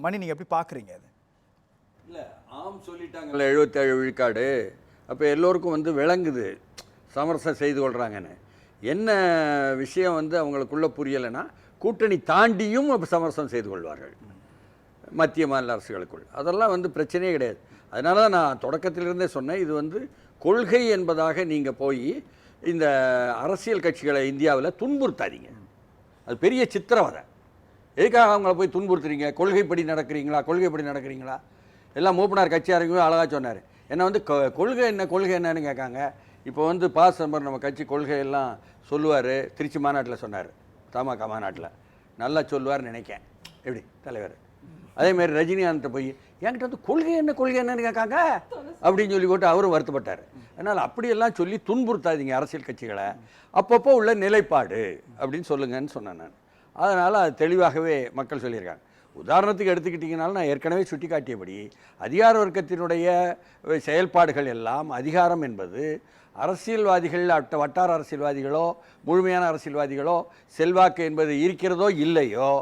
மணி நீங்கள் எப்படி பார்க்குறீங்க அது? இல்லை ஆம் சொல்லிட்டாங்கல்ல 77 விழுக்காடு. அப்போ எல்லோருக்கும் வந்து விளங்குது சமரசம் செய்து கொள்கிறாங்கன்னு. என்ன விஷயம் வந்து அவங்களுக்குள்ள புரியலைன்னா, கூட்டணி தாண்டியும் சமரசம் செய்து கொள்வார்கள் மத்திய மாநில அரசுகளுக்குள். அதெல்லாம் வந்து பிரச்சனையே கிடையாது. அதனால தான் நான் தொடக்கத்திலிருந்தே சொன்னேன், இது வந்து கொள்கை என்பதாக நீங்கள் போய் இந்த அரசியல் கட்சிகளை இந்தியாவில் துன்புறுத்தாதீங்க. அது பெரிய சித்திரவதை. எதுக்காக அவங்கள போய் துன்புறுத்துறீங்க? கொள்கைப்படி நடக்கிறீங்களா? எல்லாம் மூப்பனார் கட்சியாருக்குமே அழகாக சொன்னார். என்ன வந்து கொள்கை என்னன்னு கேட்காங்க. இப்போ வந்து பாசம்பர் நம்ம கட்சி கொள்கையெல்லாம் சொல்லுவார். திருச்சி மாநாட்டில் சொன்னார், தமாக மாநாட்டில் நல்லா சொல்லுவார்னு நினைக்கேன். எப்படி தலைவர்? அதேமாதிரி ரஜினிகாந்த் போய் என்கிட்ட வந்து கொள்கை என்னன்னு கேட்காங்க அப்படின்னு சொல்லி போட்டு அவரும் வருத்தப்பட்டார். அதனால் அப்படியெல்லாம் சொல்லி துன்புறுத்தாதீங்க அரசியல் கட்சிகளை. அப்பப்போ உள்ள நிலைப்பாடு அப்படின்னு சொல்லுங்கன்னு சொன்னேன் நான். அதனால் அது தெளிவாகவே மக்கள் சொல்லியிருக்காங்க. உதாரணத்துக்கு எடுத்துக்கிட்டிங்கனாலும் நான் ஏற்கனவே சுட்டி காட்டியபடி அதிகார வர்க்கத்தினுடைய செயல்பாடுகள் எல்லாம், அதிகாரம் என்பது அரசியல்வாதிகள், வட்டார அரசியல்வாதிகளோ முழுமையான அரசியல்வாதிகளோ செல்வாக்கு என்பது இருக்கிறதோ இல்லையோ,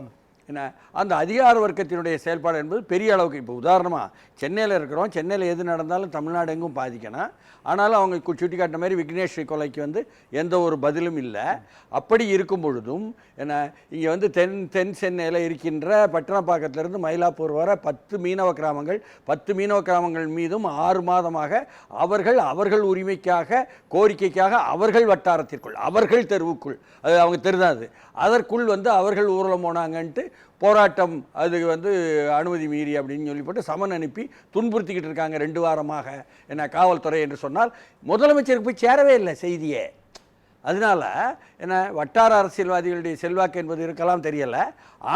என்ன அந்த அதிகார வர்க்கத்தினுடைய செயல்பாடு என்பது பெரிய அளவுக்கு. இப்போ உதாரணமாக சென்னையில் இருக்கிறோம், சென்னையில் எது நடந்தாலும் தமிழ்நாடு எங்கும் பாதிக்கணும். ஆனாலும் அவங்க சுட்டி காட்டின மாதிரி விக்னேஷ் கொலைக்கு வந்து எந்த ஒரு பதிலும் இல்லை. அப்படி இருக்கும் பொழுதும் என்ன இங்கே வந்து தென் சென்னையில் இருக்கின்ற பட்டணப்பாக்கத்திலிருந்து மயிலாப்பூர் வர 10 மீனவ கிராமங்கள் மீதும் 6 மாதமாக அவர்கள் உரிமைக்காக, கோரிக்கைக்காக அவர்கள் வட்டாரத்திற்குள், அவர்கள் தெருவுக்குள், அது அவங்க தெருதான் அது, அதற்குள் வந்து அவர்கள் ஊர்வலம் போனாங்கன்ட்டு போராட்டம், அதுக்கு வந்து அனுமதி மீறி அப்படின்னு சொல்லி போட்டு சமன் அனுப்பி துன்புறுத்திக்கிட்டு இருக்காங்க 2 வாரமாக என்ன காவல்துறை என்று சொன்னால் முதலமைச்சருக்கு போய் சேரவே இல்லை செய்தியே. அதனால் என்ன வட்டார அரசியல்வாதிகளுடைய செல்வாக்கு என்பது இருக்கலாம், தெரியலை.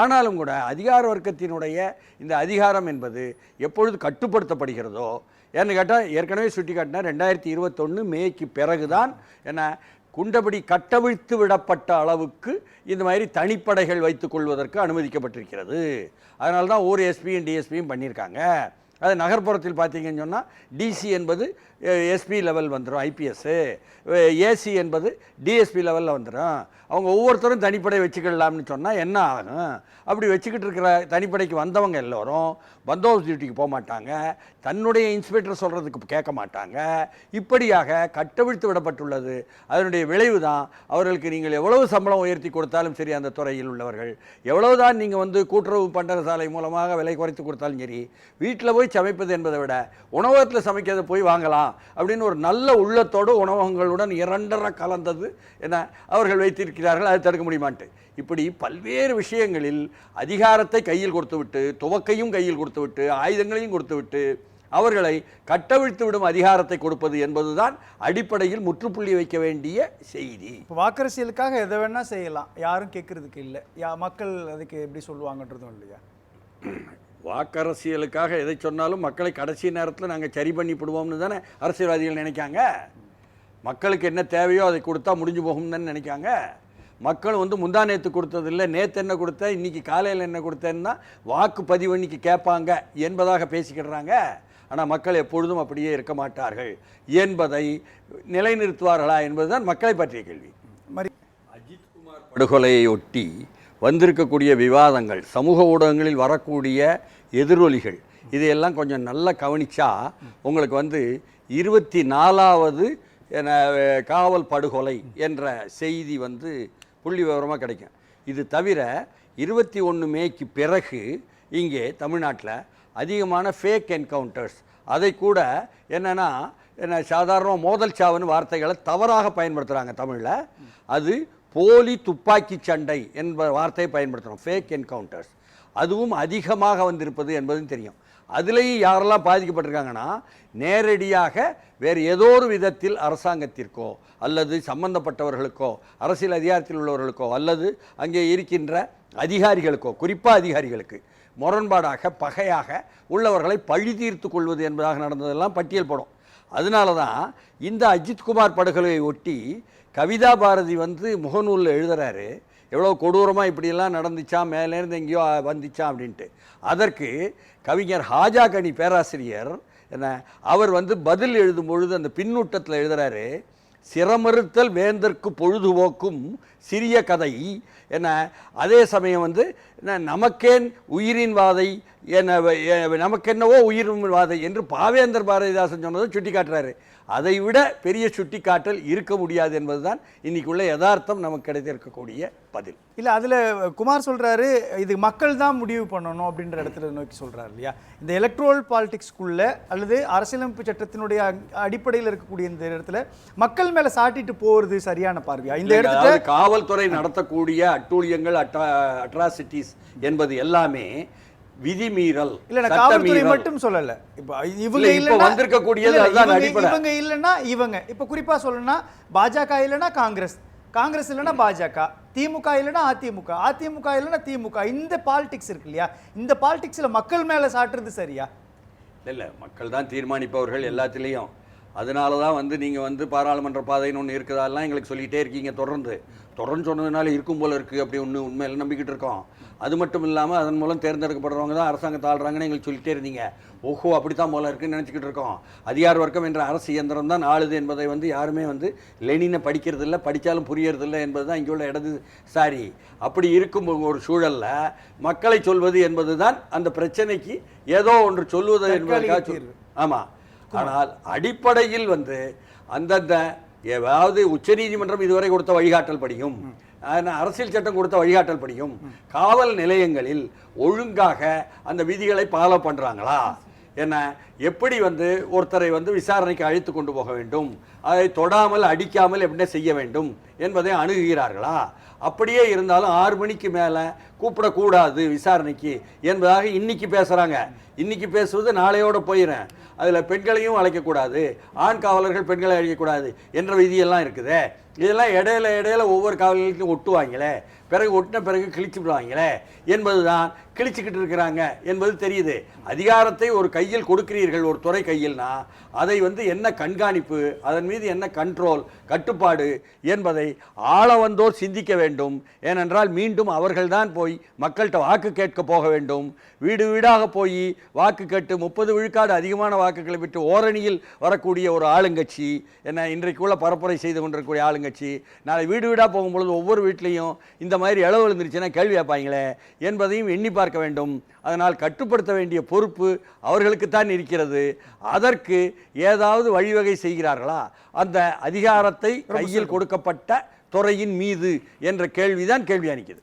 ஆனாலும் கூட அதிகார வர்க்கத்தினுடைய இந்த அதிகாரம் என்பது எப்பொழுது கட்டுப்படுத்தப்படுகிறதோ, ஏன்னு கேட்டால் ஏற்கனவே சுட்டி காட்டினா 2021 மேக்கு பிறகுதான் என்ன குண்டபடி கட்டவிழ்த்து விடப்பட்ட அளவுக்கு இந்த மாதிரி தனிப்படைகள் வைத்துக் கொள்வதற்கு அனுமதிக்கப்பட்டிருக்கிறது. அதனால தான் ஒரு எஸ்பியும் டிஎஸ்பியும் பண்ணியிருக்காங்க. அது நகர்ப்புறத்தில் பார்த்தீங்கன்னு சொன்னால் டிசி என்பது எஸ்பி லெவல் வந்துடும், ஐபிஎஸ்ஸு, ஏசி என்பது டிஎஸ்பி லெவலில் வந்துடும். அவங்க ஒவ்வொருத்தரும் தனிப்படை வச்சுக்கலாம்னு சொன்னால் என்ன ஆகும்? அப்படி வச்சுக்கிட்டு இருக்கிற தனிப்படைக்கு வந்தவங்க எல்லோரும் பந்தோபஸ்து டியூட்டிக்கு போக மாட்டாங்க, தன்னுடைய இன்ஸ்பெக்டர் சொல்கிறதுக்கு கேட்க மாட்டாங்க. இப்படியாக கட்டவிழ்த்து விடப்பட்டுள்ளது. அதனுடைய விளைவு தான் அவர்களுக்கு நீங்கள் எவ்வளவு சம்பளம் உயர்த்தி கொடுத்தாலும் சரி, அந்த துறையில் உள்ளவர்கள் எவ்வளவுதான் நீங்கள் வந்து கூட்டுறவு பண்டகசாலை மூலமாக விலை குறைத்து கொடுத்தாலும் சரி, வீட்டில் போய் சமைப்பது என்பதை விட உணவகத்தில் சமைக்கிறத போய் வாங்கலாம் அப்படின்னு ஒரு நல்ல உள்ளத்தோடு உணவகங்களுடன் இரண்டரை கலந்தது என அவர்கள் வைத்திருக்கிறார்கள். அதை தடுக்க முடியுமான்ட்டு இப்படி பல்வேறு விஷயங்களில் அதிகாரத்தை கையில் கொடுத்துவிட்டு, துவக்கையும் கையில் கொடுத்துவிட்டு, ஆயுதங்களையும் கொடுத்துவிட்டு அவர்களை கட்டவிழ்த்து விடும் அதிகாரத்தை கொடுப்பது என்பதுதான் அடிப்படையில் முற்றுப்புள்ளி வைக்க வேண்டிய செய்தி. இப்போ வாக்கரசியலுக்காக எதை வேணா செய்யலாம், யாரும் கேட்கறதுக்கு இல்லை. மக்கள் அதுக்கு எப்படி சொல்லுவாங்கன்றதும் இல்லையா? வாக்கரசியலுக்காக எதை சொன்னாலும் மக்களை கடைசி நேரத்தில் நாங்கள் சரி பண்ணிவிடுவோம்னு தானே அரசியல்வாதிகள் நினைக்காங்க. மக்களுக்கு என்ன தேவையோ அதை கொடுத்தா முடிஞ்சு போகும்னு தானே நினைக்காங்க. மக்கள் வந்து முந்தா நேற்று கொடுத்ததில்லை, நேற்று என்ன கொடுத்த, இன்றைக்கி காலையில் என்ன கொடுத்தேன்னா வாக்குப்பதிவு இன்னைக்கு கேட்பாங்க என்பதாக பேசிக்கிடுறாங்க. ஆனால் மக்கள் எப்பொழுதும் அப்படியே இருக்க மாட்டார்கள் என்பதை நிலைநிறுத்துவார்களா என்பதுதான் மக்களை பற்றிய கேள்வி. அஜித் குமார் படுகொலையை ஒட்டி வந்திருக்கக்கூடிய விவாதங்கள், சமூக ஊடகங்களில் வரக்கூடிய எதிரொலிகள், இதையெல்லாம் கொஞ்சம் நல்லா கவனித்தா உங்களுக்கு வந்து 24வது காவல் படுகொலை என்ற செய்தி வந்து புள்ளி விவரமாக கிடைக்கும். இது தவிர 21 மேக்கு பிறகு இங்கே தமிழ்நாட்டில் அதிகமான ஃபேக் என்கவுண்டர்ஸ், அதை கூட என்னென்னா சாதாரண மோதல் சாவுன்னு வார்த்தைகளை தவறாக பயன்படுத்துகிறாங்க தமிழில். அது போலி துப்பாக்கி சண்டை என்ற வார்த்தையை பயன்படுத்துகிறோம், ஃபேக் என்கவுண்டர்ஸ். அதுவும் அதிகமாக வந்திருப்பது என்பதும் தெரியும். அதுலேயும் யாரெல்லாம் பாதிக்கப்பட்டிருக்காங்கன்னா, நேரடியாக வேறு ஏதோ ஒரு விதத்தில் அரசாங்கத்திற்கோ அல்லது சம்பந்தப்பட்டவர்களுக்கோ, அரசியல் அதிகாரத்தில் உள்ளவர்களுக்கோ அல்லது அங்கே இருக்கின்ற அதிகாரிகளுக்கோ, குறிப்பாக அதிகாரிகளுக்கு முரண்பாடாக பகையாக உள்ளவர்களை பழி தீர்த்து கொள்வது என்பதாக நடந்ததெல்லாம் பட்டியல் போடும். அதனால தான் இந்த அஜித்குமார் படுகொலையை ஒட்டி கவிதா பாரதி வந்து முகநூலில் எழுதுகிறாரு, எவ்வளோ கொடூரமாக இப்படியெல்லாம் நடந்துச்சான், மேலேருந்து எங்கேயோ வந்துச்சான் அப்படின்ட்டு. அதற்கு கவிஞர் ஹாஜா கனி பேராசிரியர் அவர் வந்து பதில் எழுதும் பொழுது அந்த பின்னூட்டத்தில் எழுதுகிறாரு, சிரமறுத்தல் வேந்தற்கு பொழுதுபோக்கும் சிறிய கதை என்ன, அதே சமயம் வந்து நமக்கேன் உயிரின் வாதை நமக்கென்னவோ உயிரின் வாதை என்று பாவேந்தர் பாரதிதாசன் சொன்னதை சுட்டி காட்டுறாரு. அதை விட பெரிய சுட்டிக்காட்டல் இருக்க முடியாது என்பதுதான் இன்னைக்குள்ள யதார்த்தம் நமக்கு கிடைத்திருக்கக்கூடிய பதில். இல்லை, அதில் குமார் சொல்கிறாரு இது மக்கள் தான் முடிவு பண்ணணும் அப்படின்ற இடத்துல நோக்கி சொல்கிறார் இல்லையா? இந்த எலக்ட்ரோல் பாலிடிக்ஸ்குள்ள அல்லது அரசியலமைப்பு சட்டத்தினுடைய அடிப்படையில் இருக்கக்கூடிய இந்த இடத்துல மக்கள் மேலே சாட்டிட்டு போகிறது சரியான பார்வையா? இந்த இடத்துல காவல்துறை நடத்தக்கூடிய அட்டூழியங்கள் அட்ராசிட்டிஸ் என்பது எல்லாமே விதிமீறல். இல்ல, நான் காவல்துறை மட்டும் சொல்லல. இப்ப இவங்க இல்லன்னா வந்திருக்கக்கூடியது அதுதான் அடிப்படை. இவங்க இல்லன்னா இவங்க, இப்ப குறிப்பா சொல்லணும்னா பாஜக இல்லன்னா காங்கிரஸ், காங்கிரஸ் இல்லன்னா பாஜக, திமுக இல்லன்னா அதிமுக, அதிமுக இல்லன்னா திமுக. இந்த பாலிடிக்ஸ் இருக்கு இல்லையா? இந்த பாலிடிக்ஸ்ல மக்கள் மேல சாட்டுறது சரியா? இல்ல, மக்கள் தான் தீர்மானிப்பவர்கள் எல்லாத்திலையும். அதனால தான் வந்து நீங்கள் பாராளுமன்ற பாதைன்னு ஒன்று இருக்குதாலாம் எங்களுக்கு சொல்லிகிட்டே இருக்கீங்க. தொடர்ந்து சொன்னதுனால இருக்கும் போல இருக்குது அப்படி ஒன்று உண்மையில நம்பிக்கிட்டு இருக்கோம். அது மட்டும் இல்லாமல் அதன் மூலம் தேர்ந்தெடுக்கப்படுறவங்க தான் அரசாங்கத்தை ஆள்றாங்கன்னு எங்களுக்கு சொல்லிகிட்டே இருந்தீங்க. ஓஹோ, அப்படித்தான் போல இருக்குன்னு நினச்சிக்கிட்டு இருக்கோம். அதிகார வர்க்கம் என்ற அரசு இயந்திரம் தான் ஆளுது என்பதை யாருமே லெனினை படிக்கிறது இல்லை, படித்தாலும் புரியறதில்லை என்பது தான் இங்கே உள்ள இடதுசாரி. அப்படி இருக்கும் ஒரு சூழலில் மக்களை சொல்வது என்பது தான் அந்த பிரச்சனைக்கு ஏதோ ஒன்று சொல்வது என்பதற்காக. ஆமாம், ஆனால் அடிப்படையில் அந்தந்த ஏதாவது உச்சநீதிமன்றம் இதுவரை கொடுத்த வழிகாட்டல் படியும், அரசியல் சட்டம் கொடுத்த வழிகாட்டல் படியும் காவல் நிலையங்களில் ஒழுங்காக அந்த விதிகளை ஃபாலோ பண்ணுறாங்களா, என்ன எப்படி ஒருத்தரை விசாரணைக்கு அழைத்து கொண்டு போக வேண்டும், அதை தொடாமல் அடிக்காமல் எப்படி செய்ய வேண்டும் என்பதை அணுகுகிறார்களா? அப்படியே இருந்தாலும் 6 மணிக்கு மேலே கூப்பிடக்கூடாது விசாரணைக்கு என்பதாக இன்னைக்கு பேசுகிறாங்க. இன்னைக்கு பேசுவது நாளையோட போயிடுறேன். அதில் பெண்களையும் அழைக்கக்கூடாது, ஆண் காவலர்கள் பெண்களை அழைக்கக்கூடாது என்ற விதியெல்லாம் இருக்குது. இதெல்லாம் இடையில ஒவ்வொரு காவலர்களுக்கும் ஒட்டுவாங்களே, பிறகு ஒட்டின பிறகு கிழிச்சு விடுவாங்களே என்பது தான் கிழிச்சுக்கிட்டு இருக்கிறாங்க என்பது தெரியுது. அதிகாரத்தை ஒரு கையில் கொடுக்கிறீர்கள், ஒரு துறை கையில்னா அதை என்ன கண்காணிப்பு, அதன் மீது என்ன கண்ட்ரோல், கட்டுப்பாடு என்பதை ஆள வந்தோர் சிந்திக்க வேண்டும். ஏனென்றால் மீண்டும் அவர்கள்தான் போய் மக்கள்கிட்ட வாக்கு கேட்க போக வேண்டும். வீடு வீடாக போய் வாக்கு கேட்டு 30 விழுக்காடு அதிகமான வாக்குகளை விட்டு ஓரணியில் வரக்கூடிய ஒரு ஆளுங்கட்சி, என்ன இன்றைக்குள்ள பரப்புரை செய்து கொண்டிருக்கக்கூடிய ஆளுங்கட்சி, நாளை வீடு வீடாக போகும்பொழுது ஒவ்வொரு வீட்லேயும் இந்த மாதிரி இளவு விழுந்துருச்சுன்னா கேள்வி கேட்பாங்களே என்பதையும் எண்ணி பார்க்க வேண்டும். அதனால் கட்டுப்படுத்த வேண்டிய பொறுப்பு அவர்களுக்குத்தான் இருக்கிறது. அதற்கு ஏதாவது வழிவகை செய்கிறார்களா அந்த அதிகாரத்தை கையில் கொடுக்கப்பட்ட துறையின் மீது என்ற கேள்விதான் கேள்வி அளிக்குது.